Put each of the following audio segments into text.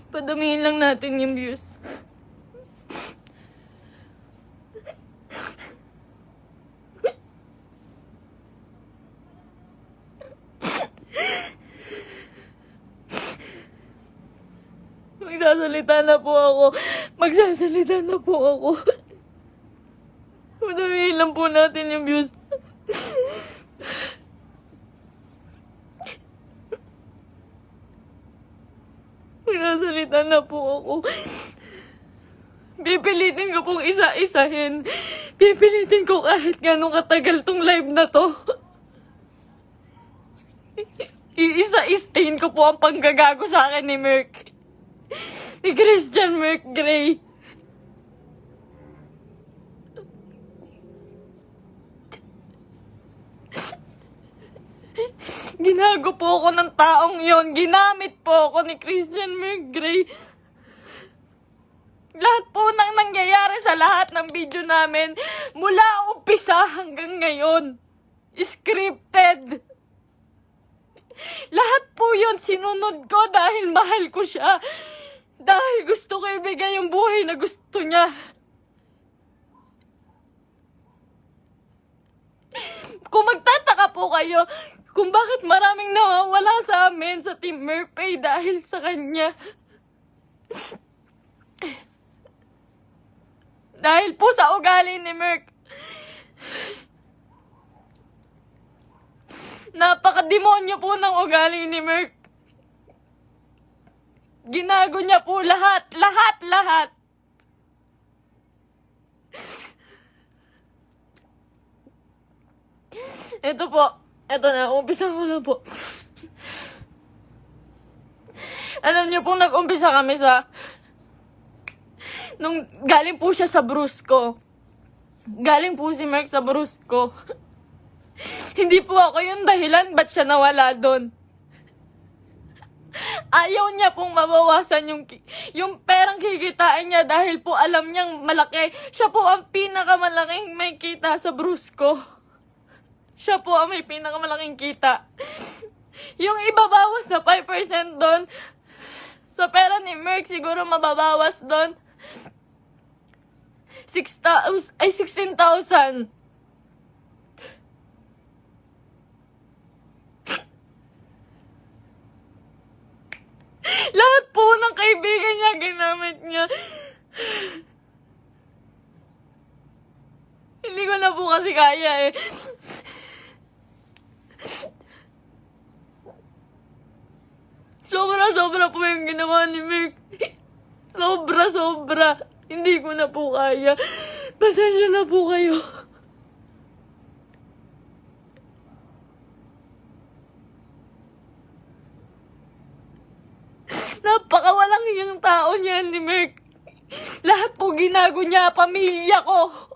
Padamihin lang natin yung views. Magsasalita na po ako. Magsasalita na po ako. Padamihin lang po natin yung views. Magsasalita na po ako. Pipilitin ko pong isa-isahin. Pipilitin ko kahit gano'ng katagal tong live na to. Iisa-istain ko po ang panggagago sa akin ni Merc. Ni Christian Merc Gray. Ginago po ako ng taong yon. Ginamit po ako ni Christian Merc Gray. Lahat po nang nangyayari sa lahat ng video namin, mula umpisa hanggang ngayon, scripted. Lahat po yun sinunod ko dahil mahal ko siya. Dahil gusto ko ibigay yung buhay na gusto niya. Kung magtataka po kayo kung bakit maraming nawawala sa amin sa Team Merpay dahil sa kanya. Dahil po sa ugali ni Merc. Napakademonyo po ng ugali ni Merc. Ginago niya po lahat. Ito po. Ito na, umpisa ko na po. Alam niyo po, nag-umpisa kami sa... Nung galing po siya sa Brusco. Galing po si Merc sa Brusco. Hindi po ako yung dahilan ba't siya nawala doon. Ayaw niya pong mabawasan yung perang kikitain niya dahil po alam niyang malaki. Siya po ang pinakamalaking may kita sa Brusco. Siya po ang may pinakamalaking kita. Yung ibabawas na 5% doon, sa pera ni Merc siguro mababawas doon 16,000. Lahat po ng kaibigan niya, ginamit niya. Hindi ko na po kasi kaya eh. Sobra po yung ginawa ni Merc. Sobra. Hindi ko na po kaya. Pasensya na po kayo. Napakawalang hiyang tao niya ni Merc. Lahat po ginago niya, pamilya ko.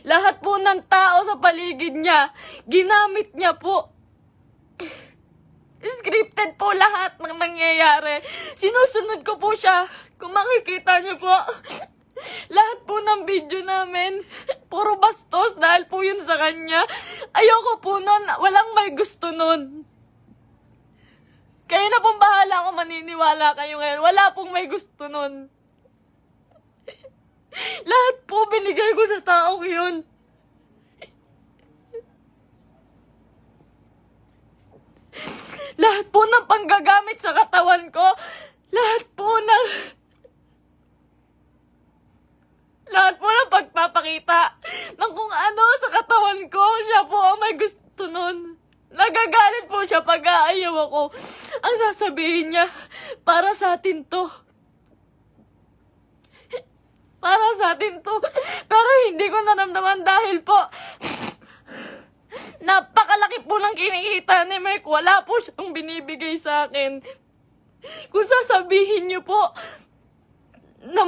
Lahat po ng tao sa paligid niya, ginamit niya po. Scripted po lahat ng nangyayari. Sinusunod ko po siya. Kung makikita niyo po, lahat po ng video namin, puro bastos dahil po yun sa kanya. Ayoko po nun, walang may gusto nun. Kayo na pong bahala kung maniniwala kayo ngayon. Wala pong may gusto nun. Lahat po binigay ko sa taong yun. Lahat po ng panggagamit sa katawan ko, lahat po ng pagpapakita ng kung ano sa katawan ko, siya po ang may gusto nun. Nagagalit po siya pag aayaw ako. Ang sasabihin niya, para sa atin to. Para sa atin to. Pero hindi ko naramdaman dahil po, napakalaki po ng kinikita ni Merc. Wala po siyang binibigay sa akin. Kung sasabihin niyo po na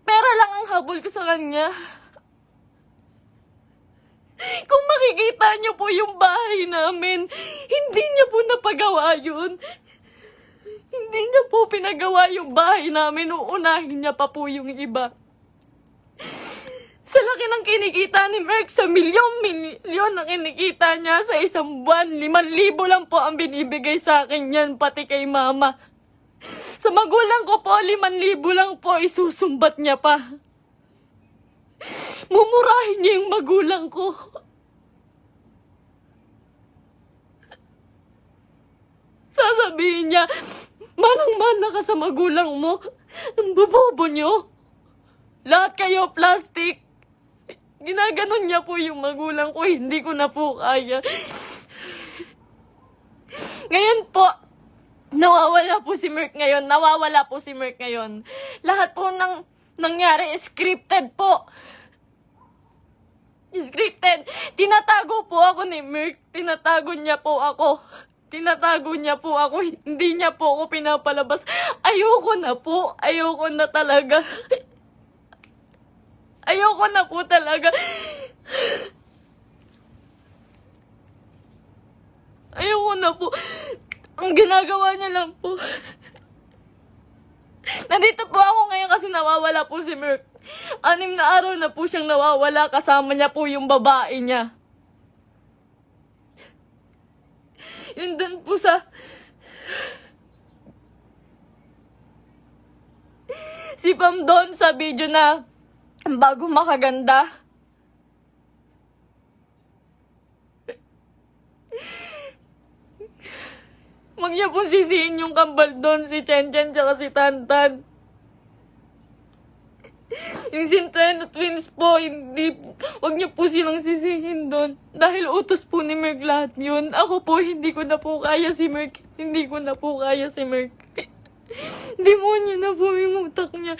pera lang ang habol ko sa kanya. Kung makikita niyo po yung bahay namin, hindi niya po napagawa yun. Hindi niya po pinagawa yung bahay namin. Uunahin niya pa po yung iba. Sa laki ng kinikita ni Merc, sa milyon na kinikita niya sa isang buwan, 5,000 lang po ang binibigay sa akin yan, pati kay mama. Sa magulang ko po, 5,000 lang po, isusumbat niya pa. Mumurahin niya yung magulang ko. Sasabihin niya, manang-mana ka sa magulang mo. Ang bobobo niyo. Lahat kayo plastic. Ginaganon niya po yung magulang ko, hindi ko na po kaya. Ngayon po, nawawala po si Merk ngayon. Lahat po ng nangyari, scripted po. Scripted. Tinatago po ako ni Merk. Tinatago niya po ako. Hindi niya po ako pinapalabas. Ayoko na po. Ayoko na talaga. Ayoko na po talaga. Ayoko na po. Ang ginagawa niya lang po. Nandito po ako ngayon kasi nawawala po si Merk. 6 na araw na po siyang nawawala. Kasama niya po yung babae niya. Yun dun po sa... Si Pam doon sa video na bago makaganda. Huwag niya po sisihin yung kambal doon, si Chen Chen tsaka si Tantan. Yung Centeno twins po, huwag niyo po silang sisihin doon. Dahil utos po ni Merk lahat yun. Ako po, hindi ko na po kaya si Merk. Demonyo na po yung utak niya.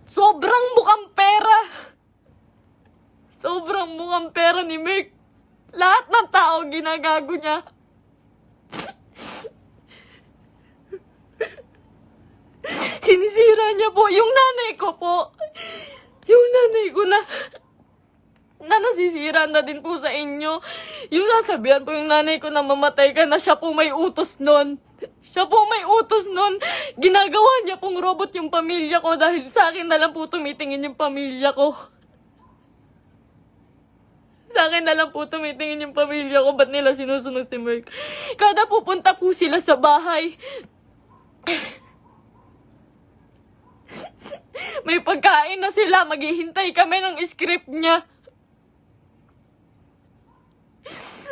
Sobrang mukhang pera. Sobrang mukhang pera ni Merk. Lahat ng tao ginagago niya. Sinisira niya po yung nanay ko po. Yung nanay ko na nasisira na din po sa inyo. Yung sasabihan po yung nanay ko na mamatay ka na, siya po may utos nun. Ginagawa niya pong robot yung pamilya ko dahil sa akin na lang po tumitingin yung pamilya ko. Ba't nila sinusunod si Merk? Kada pupunta po sila sa bahay, may pagkain na sila, maghihintay kami ng script niya.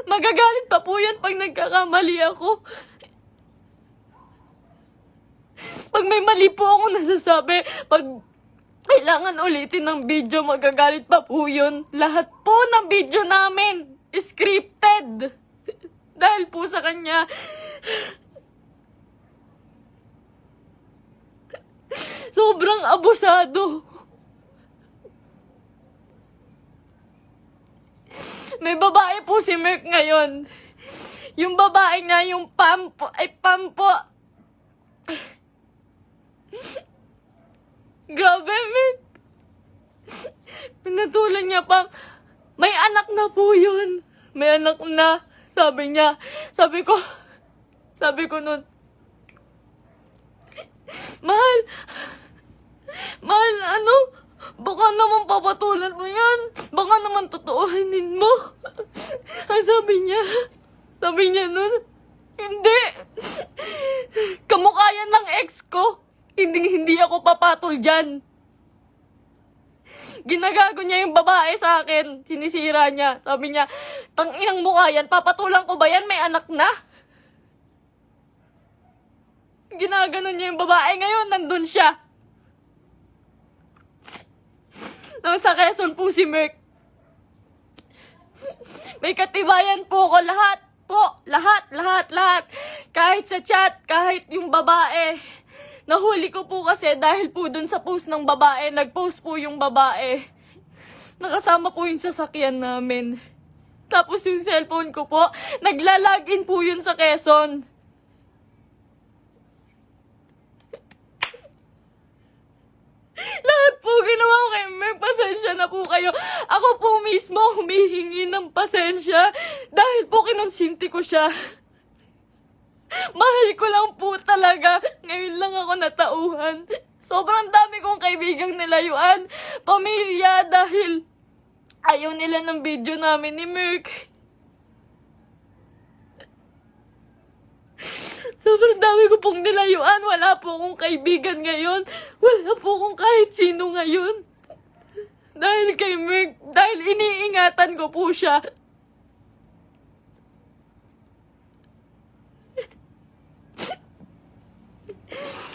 Magagalit pa po yan pag nagkakamali ako. Pag may mali po ako nasasabi, pag kailangan ulitin ng video, magagalit pa po yun. Lahat po ng video namin, scripted. Dahil po sa kanya. Sobrang abusado. May babae po si Merk ngayon. Yung babae nga, yung Pam po. Grabe, Merk. Pinatulan niya pang, may anak na po yun. May anak na. Sabi ko nun, Mahal, baka naman papatulan mo yan. Baka naman totoohanin mo. Ang sabi niya nun, hindi. Kamukha yan ng ex ko. Hindi ako papatol dyan. Ginagago niya yung babae sa akin. Sinisira niya. Sabi niya, tanginang mukha yan. Papatulan ko ba yan? May anak na. Ginaganon niya yung babae. Ngayon, nandun siya. Sa Quezon po si Merk. May katibayan po ko. Lahat. Kahit sa chat, kahit yung babae. Nahuli ko po kasi dahil po dun sa post ng babae. Nag-post po yung babae. Nakasama po yung sasakyan namin. Tapos yung cellphone ko po, nagla-login po yun sa Quezon. Lahat po ginawa ko kay Merk. Pasensya na po kayo. Ako po mismo humihingi ng pasensya dahil po kinonsinti ko siya. Mahal ko lang po talaga. Ngayon lang ako natauhan. Sobrang dami kong kaibigang nilayuan. Pamilya dahil ayaw nila ng video namin ni Merk. Sobrang dami ko pong nilayuan. Wala po akong kaibigan ngayon. Wala po akong kahit sino ngayon. Dahil kay Merk, dahil iniingatan ko po siya.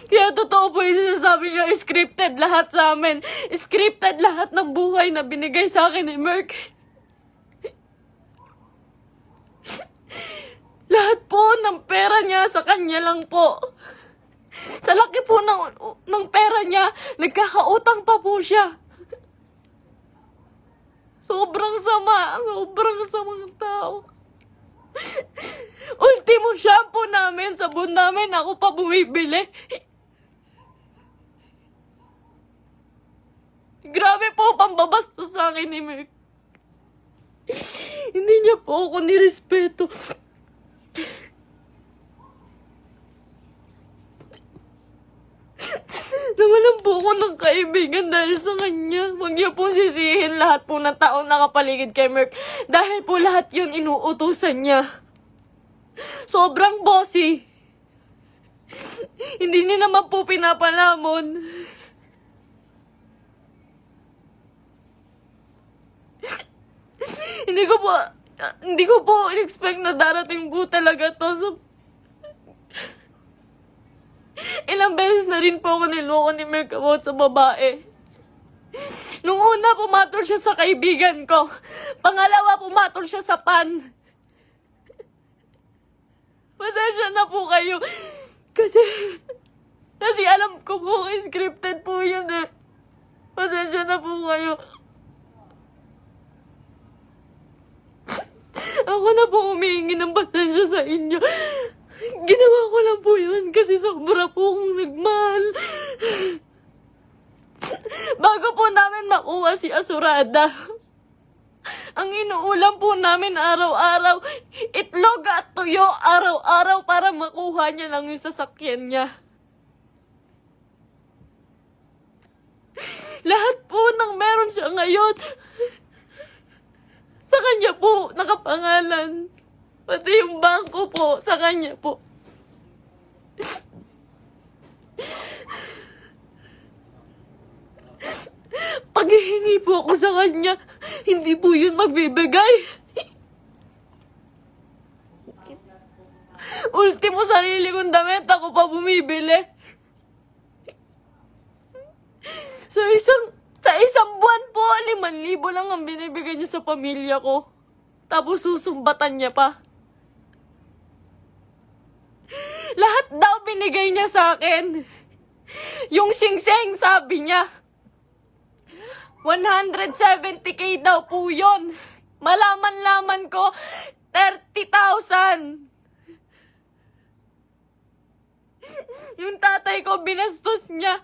Kaya totoo po yung sinasabi niyo, scripted lahat sa amin. Scripted lahat ng buhay na binigay sa akin ni Merk. Lahat po ng pera niya sa kanya lang po. Sa laki po ng pera niya, nagkakautang pa po siya. Sobrang samang tao. Ultimo shampoo namin, sabon namin, ako pa bumibili. Grabe po, pambabastos sa akin ni Merk. Hindi niya po ako nirespeto. Nawalan po ako ng kaibigan dahil sa kanya. Huwag niya po sisihin lahat po ng taong nakapaligid kay Merk. Dahil po lahat yun inuutusan niya. Sobrang bossy. Hindi niya naman po pinapalamon. Hindi ko po in-expect na darating po talaga to. So, ilang beses na rin po ako niloko ni Merk about sa babae. Nung una, pumatol siya sa kaibigan ko. Pangalawa, pumatol siya sa pan. Pasensya na po kayo. Kasi alam ko po, scripted po yun eh. Pasensya na po kayo. Ako na po humihingi ng pasensya sa inyo. Ginawa ko lang po yun kasi sobra po akong nagmahal. Bago po namin makuha si Asurada, ang inuulam po namin araw-araw, itlog at tuyo araw-araw para makuha niya lang yung sasakyan niya. Lahat po ng meron siya ngayon, sa kanya po nakapangalan. Pati yung bangko po, sa kanya po. Paghihingi po ako sa kanya, hindi po yun magbibigay. Ultimo sarili kong damit, ako pa bumibili. Sa isang buwan po, 5,000 lang ang binibigay niya sa pamilya ko. Tapos susumbatan niya pa. Lahat daw binigay niya sa akin. Yung singseng, sabi niya, 170K daw po yun. Malaman-laman ko, 30,000. Yung tatay ko, binastos niya.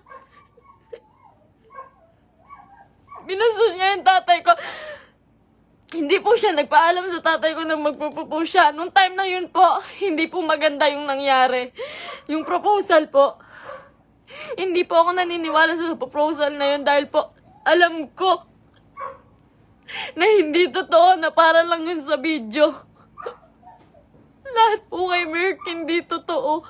Binastos niya yung tatay ko. Hindi po siya nagpaalam sa tatay ko na magpo-propose siya. Nung time na yun po, hindi po maganda yung nangyari. Yung proposal po. Hindi po ako naniniwala sa proposal na yun dahil po alam ko na hindi totoo, na para lang yun sa video. Lahat po kay Merk hindi totoo.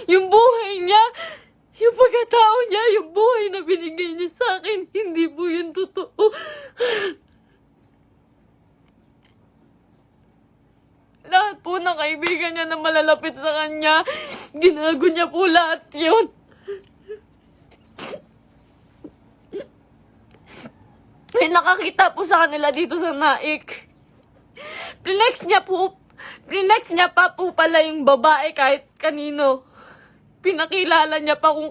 Yung buhay niya, yung pagkatao niya, yung buhay na binigay niya sa akin, hindi po yun totoo. Lahat po ng kaibigan niya na malalapit sa kanya, ginago niya po lahat yun. May nakakita po sa kanila dito sa Naik. Flex niya pa po pala yung babae kahit kanino. Pinakilala niya pa kung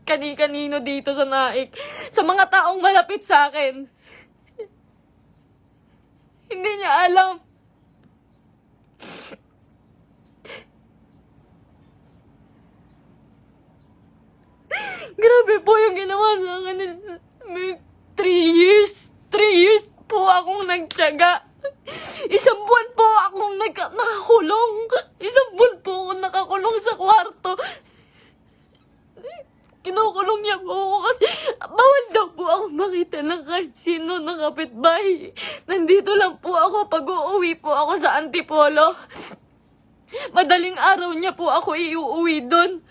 kani-kanino dito sa Naik. Sa mga taong malapit sa akin. Hindi niya alam. Grabe po yung ginawa sa akin. 3 years po akong nagtiyaga. Isang buwan po akong nakakulong. Isang buwan po akong nakakulong sa kwarto. Kinukulong niya po ako kasi bawal daw po ako makita ng kahit sino ng kapitbahay bahay. Nandito lang po ako pag uuwi po ako sa Antipolo. Madaling araw niya po ako iuuwi doon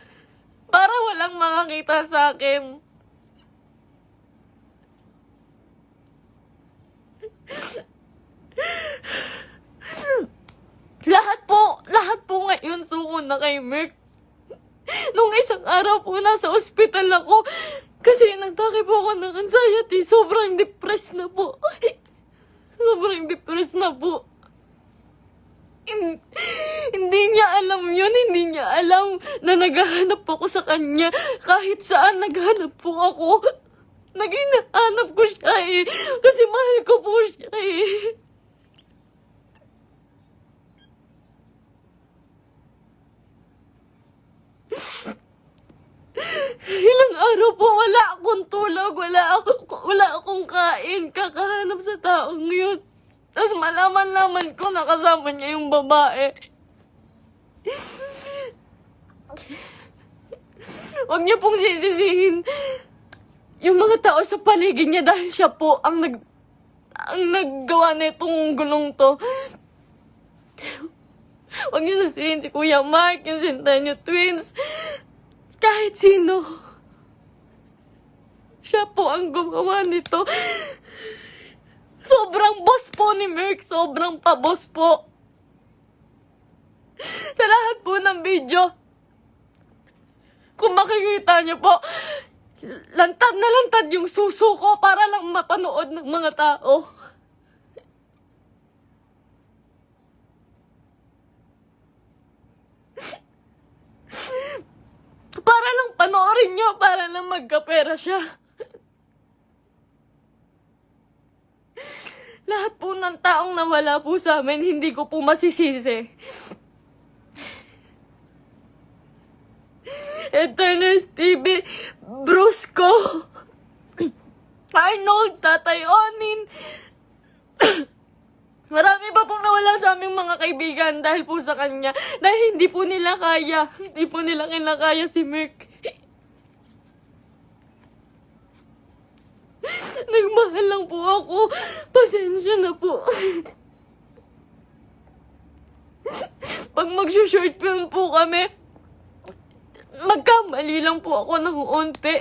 para walang makakita sa akin. Lahat po ngayon suko na kay Merk. Nung isang araw po nasa ospital ako kasi nagtake po ako ng anxiety. Sobrang depressed na po. Sobrang depressed na po. Hindi niya alam yun. Hindi niya alam na naghahanap ako sa kanya. Kahit saan naghahanap po ako. Naghahanap ko siya eh. Kasi mahal ko po siya eh. Ilang araw po wala akong tulog, wala akong kain, kakahanap sa taong yun. Tapos malaman ko na kasama niya yung babae. Huwag niyo pong sisisihin yung mga tao sa paligid niya dahil siya po ang naggawa nitong gulong to. Huwag niyo sisisihin si Kuya Mark, yung Centennial Twins. Kahit sino. Siya po ang gumawa nito. Sobrang boss po ni Merk. Sobrang pa-boss po. Sa lahat po ng video, kung makikita niyo po, lantad na lantad yung suso ko para lang mapanood ng mga tao. Para lang panoorin niyo, para lang magkapera siya. Lahat po ng taong nawala po sa amin, hindi ko po masisisi. Eterners TV, Brusco, Arnold, Tatay Onin. Marami pa pong nawala sa aming mga kaibigan dahil po sa kanya. Dahil hindi po nila kaya. Hindi po nila kinakaya si Merk. Nagmahal lang po ako. Pasensya na po. Pag mag-short film po kami, magkamali lang po ako ng unti.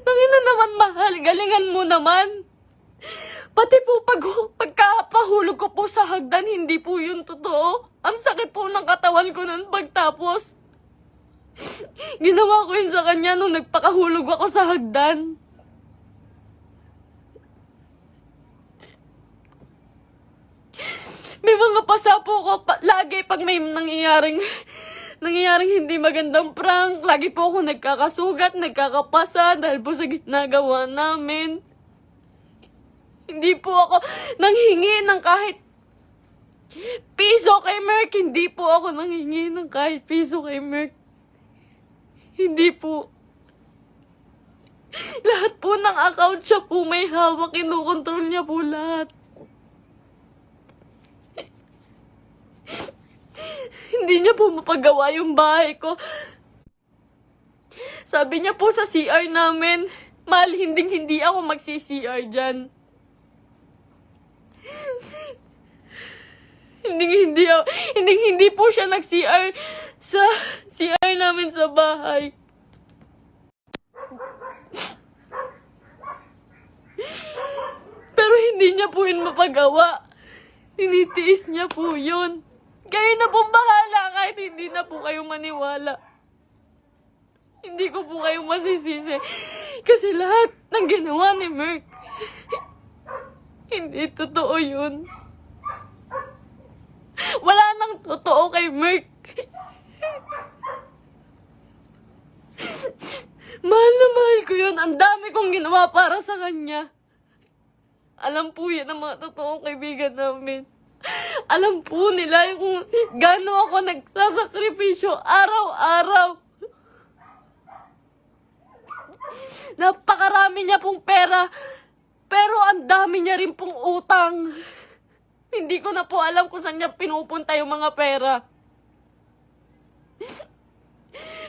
Nangina naman mahal, galingan mo naman. Pati po pagkapahulog ko po sa hagdan, hindi po yun totoo. Ang sakit po ng katawan ko nun pagtapos. Ginawa ko yun sa kanya nung nagpakahulog ako sa hagdan. May mga pasa po ko lagi pag may nangyayaring hindi magandang prank. Lagi po ako nagkakasugat, nagkakapasa dahil po sa ginagawa namin. Hindi po ako nanghingi ng kahit piso kay Merk. Hindi po ako nanghingi ng kahit piso kay Merk. Hindi po. Lahat po ng account siya po may hawak. Kinukontrol niya po lahat. Hindi niya po mapagawa yung bahay ko. Sabi niya po sa CR namin, mahal, hindi ako magsi-CR dyan. Hindi po siya nag-CR sa CR namin sa bahay. Pero hindi niya po yun mapagawa. Tinitiis niya po yun. Kayo na pong bahala kahit hindi na po kayo maniwala. Hindi ko po kayo masisisi. Kasi lahat ng ginawa ni Merk, hindi totoo yun. Wala nang totoo kay Merk. Mahal na mahal ko yun. Ang dami kong ginawa para sa kanya. Alam po yan ang mga totoong kaibigan namin. Alam po nila kung gaano ako nagsasakripisyo araw-araw. Napakarami niya pong pera, pero ang dami niya rin pong utang. Hindi ko na po alam kung saan niya pinupunta yung mga pera.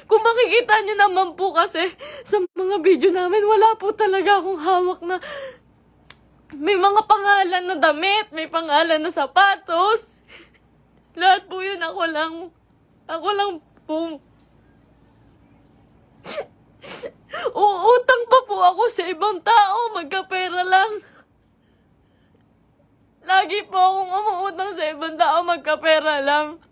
Kung makikita niyo naman po kasi sa mga video namin, wala po talaga akong hawak na May mga pangalan na damit, may pangalan na sapatos. Lahat po yun ako lang po. Uutang pa po ako sa ibang tao, magkapera lang. Lagi po akong umuutang sa ibang tao, magkapera lang.